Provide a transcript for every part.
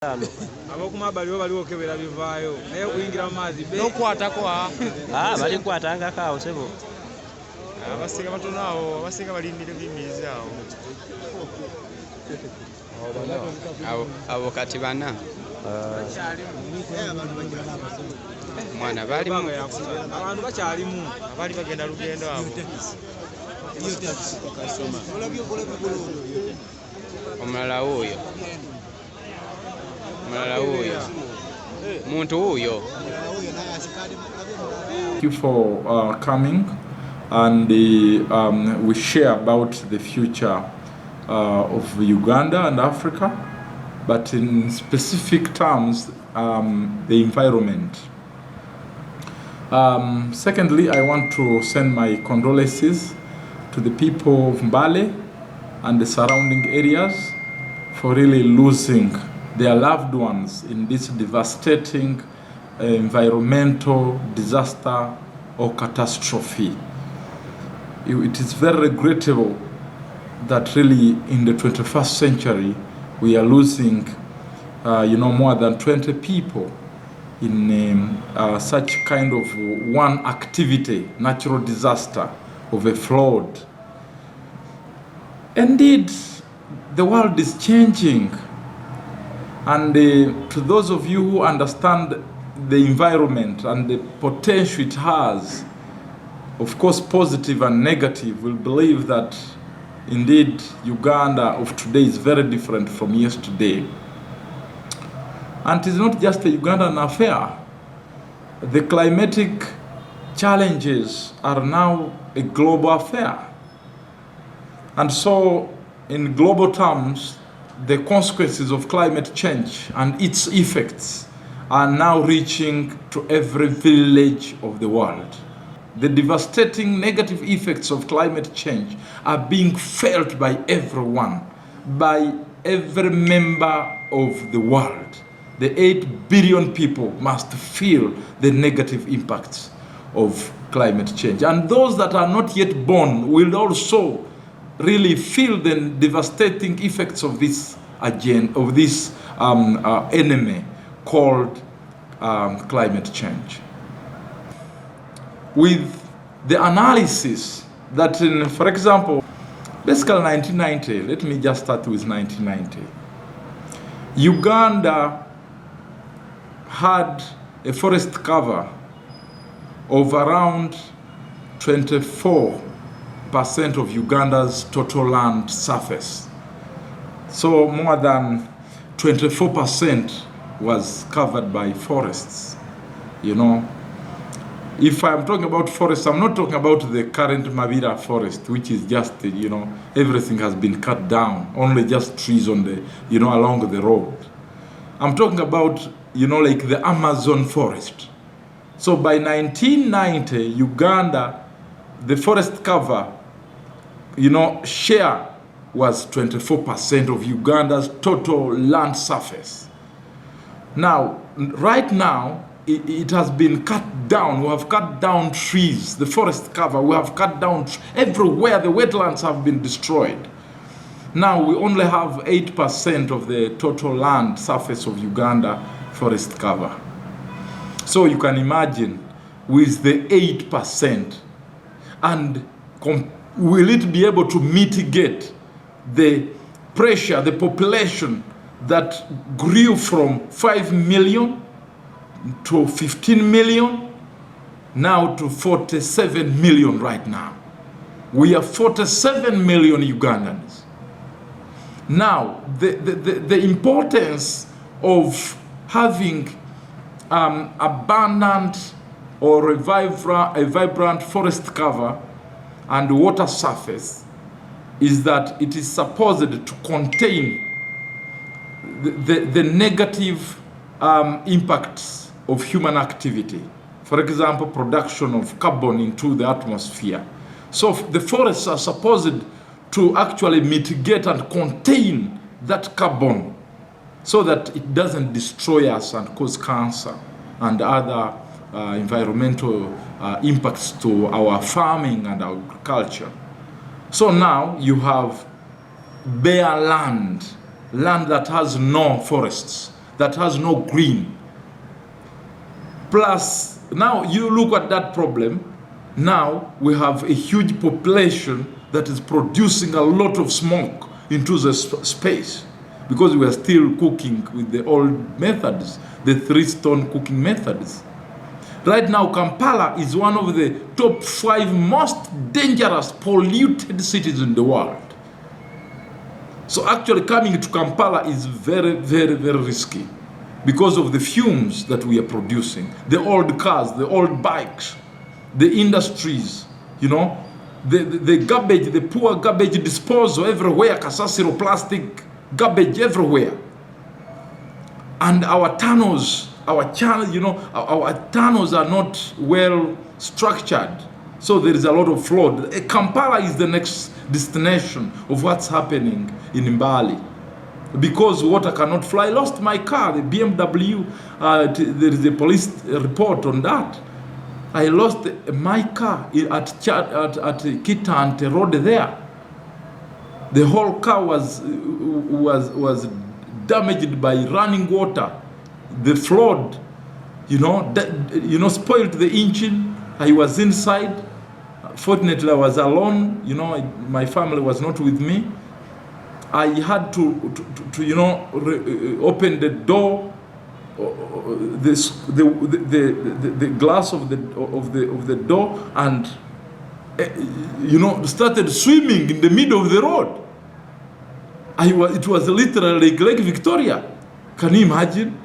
Abokumabali baliwo kebera bivaayo naye kuyingira mu maazi be nokwatako bali kwatangako awo sebo abasinga batono awo abasinga balindire biyimiriza abo kati bana mwana bali abantu bakyalimu abali bagenda lugendo abo omulala wuyo muntu wuyo. Thank you for coming, and we share about the future of Uganda and Africa, but in specific terms, the environment. Secondly, I want to send my condolences to the people of Mbale and the surrounding areas for really losing their loved ones in this devastating environmental disaster or catastrophe. It is very regrettable that really in the 21st century we are losing more than 20 people in such kind of one activity, natural disaster of a flood. Indeed, the world is changing, and to those of you who understand the environment and the potential it has, of course positive and negative, will believe that indeed Uganda of today is very different from yesterday. And it is not just a Ugandan affair. The climatic challenges are now a global affair. And so in global terms, the consequences of climate change and its effects are now reaching to every village of the world. The devastating negative effects of climate change are being felt by everyone, by every member of the world. The 8 billion people must feel the negative impacts of climate change. And those that are not yet born will also really feel the devastating effects of this enemy called climate change. With the analysis that, for example, basically 1990, let me just start with 1990. Uganda had a forest cover of around 24% of Uganda's total land surface. So more than 24% was covered by forests. If I'm talking about forests, I'm not talking about the current Mabira forest, which is just, everything has been cut down, only just trees on the, along the road. I'm talking about, like the Amazon forest. So by 1990, Uganda, the forest cover, share was 24% of Uganda's total land surface. Now, right now, it has been cut down. We have cut down trees, the forest cover. We have cut down everywhere. The wetlands have been destroyed. Now, we only have 8% of the total land surface of Uganda forest cover. So you can imagine with the 8%, and will it be able to mitigate the pressure, the population that grew from 5 million to 15 million, now to 47 million right now. We are 47 million Ugandans. Now, the importance of having abundant or a vibrant forest cover and water surface is that it is supposed to contain the negative impacts of human activity. For example, production of carbon into the atmosphere. So the forests are supposed to actually mitigate and contain that carbon so that it doesn't destroy us and cause cancer and other environmental impacts to our farming and agriculture. So now you have bare land that has no forests. that has no green. Plus, now you look at that problem. Now we have a huge population that is producing a lot of smoke into the space, because we are still cooking with the old methods, the 3-stone cooking methods. Right now, Kampala is one of the top 5 most dangerous, polluted cities in the world. So actually coming to Kampala is very, very, very risky because of the fumes that we are producing, the old cars, the old bikes, the industries, you know, the garbage, the poor garbage disposal everywhere, Kasasiro plastic garbage everywhere. And our tunnels, our channels, you know, our tunnels are not well structured. So there is a lot of flood. Kampala is the next destination of what's happening in Mbale. Because water cannot fly. I lost my car, the BMW. There is a police report on that. I lost my car at Kitante Road there. The whole car was damaged by running water. The flood, spoiled the engine. I was inside. Fortunately, I was alone. My family was not with me. I had to open the door, the glass of the door, and started swimming in the middle of the road. It was literally Lake Victoria. Can you imagine?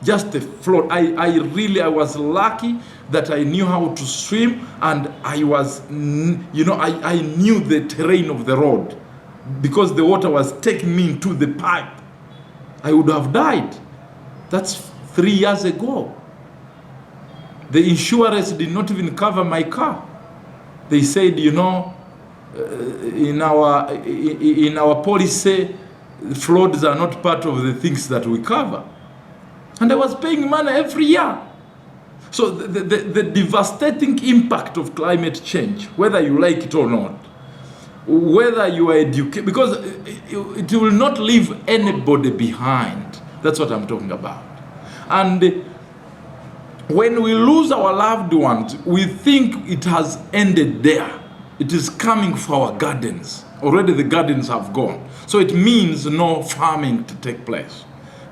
Just a float. I was lucky that I knew how to swim, and I knew the terrain of the road, because the water was taking me into the pipe. I would have died. That's 3 years ago. The insurance did not even cover my car. They said, in our policy, floods are not part of the things that we cover. And I was paying money every year. So the devastating impact of climate change, whether you like it or not, whether you are educated, because it will not leave anybody behind. That's what I'm talking about. And when we lose our loved ones, we think it has ended there. It is coming for our gardens. Already the gardens have gone. So it means no farming to take place.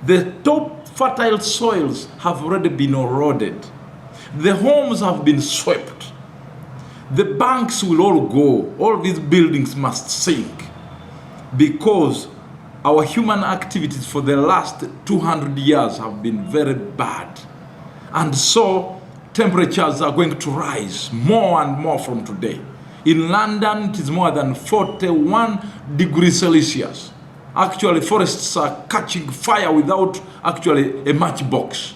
The top fertile soils have already been eroded. The homes have been swept. The banks will all go. All these buildings must sink, because our human activities for the last 200 years have been very bad. And so temperatures are going to rise more and more from today. In London, it is more than 41 degrees Celsius. Actually, forests are catching fire without actually a matchbox.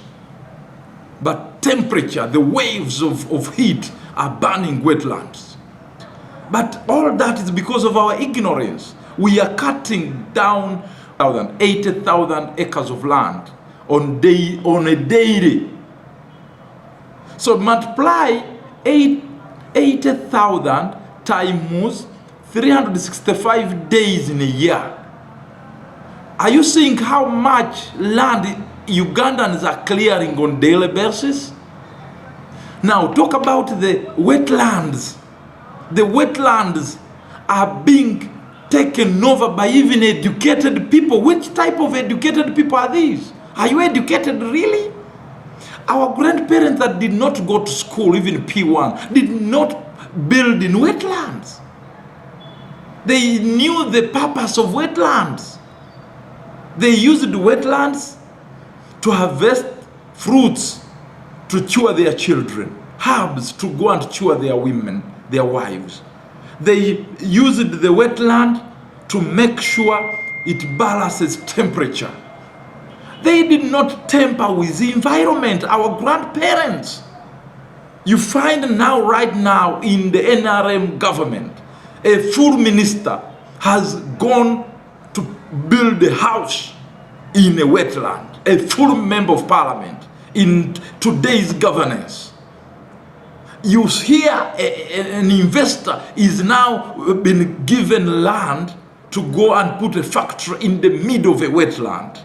But temperature, the waves of heat are burning wetlands. But all that is because of our ignorance. We are cutting down 80,000 acres of land on a daily. So multiply 80,000 times 365 days in a year. Are you seeing how much land Ugandans are clearing on a daily basis? Now talk about the wetlands. The wetlands are being taken over by even educated people. Which type of educated people are these? Are you educated really? Our grandparents that did not go to school, even P1, did not build in wetlands. They knew the purpose of wetlands. They used wetlands to harvest fruits, to cure their children, herbs to go and cure their women, their wives. They used the wetland to make sure it balances temperature. They did not tamper with the environment, our grandparents. You find right now in the NRM government, a full minister has gone to build a house in a wetland, a full member of parliament in today's governance. You hear an investor is now been given land to go and put a factory in the middle of a wetland.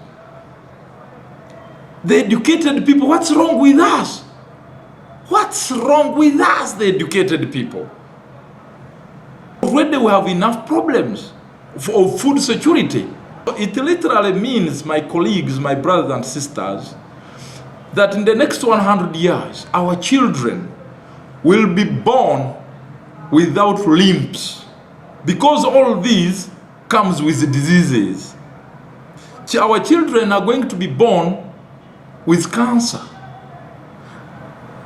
The educated people, what's wrong with us? What's wrong with us, the educated people? Already we have enough problems of food security. It literally means, my colleagues, my brothers and sisters, that in the next 100 years, our children will be born without limbs, because all these comes with diseases. Our children are going to be born with cancer.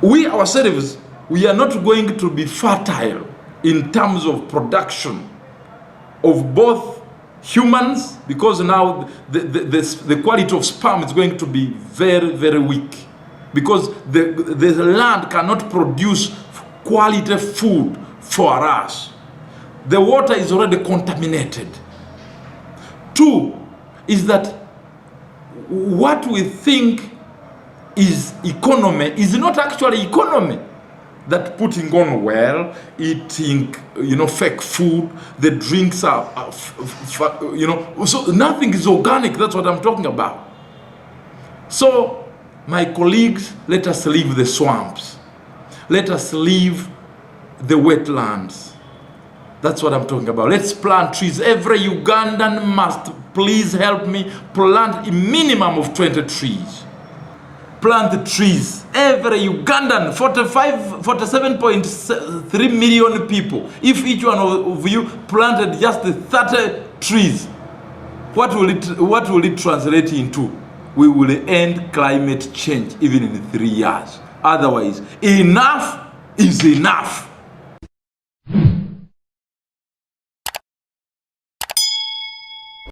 We ourselves, we are not going to be fertile in terms of production of both humans, because now the quality of sperm is going to be very, very weak, because the land cannot produce quality food for us. The water is already contaminated. Two is that what we think is economy is not actually economy. That putting on well, eating, fake food, the drinks are so nothing is organic. That's what I'm talking about. So, my colleagues, let us leave the swamps. Let us leave the wetlands. That's what I'm talking about. Let's plant trees. Every Ugandan must, please help me, plant a minimum of 20 trees. Plant the trees. Every Ugandan, 47.3 million people. If each one of you planted just 30 trees, what will it translate into? We will end climate change even in 3 years. Otherwise, enough is enough.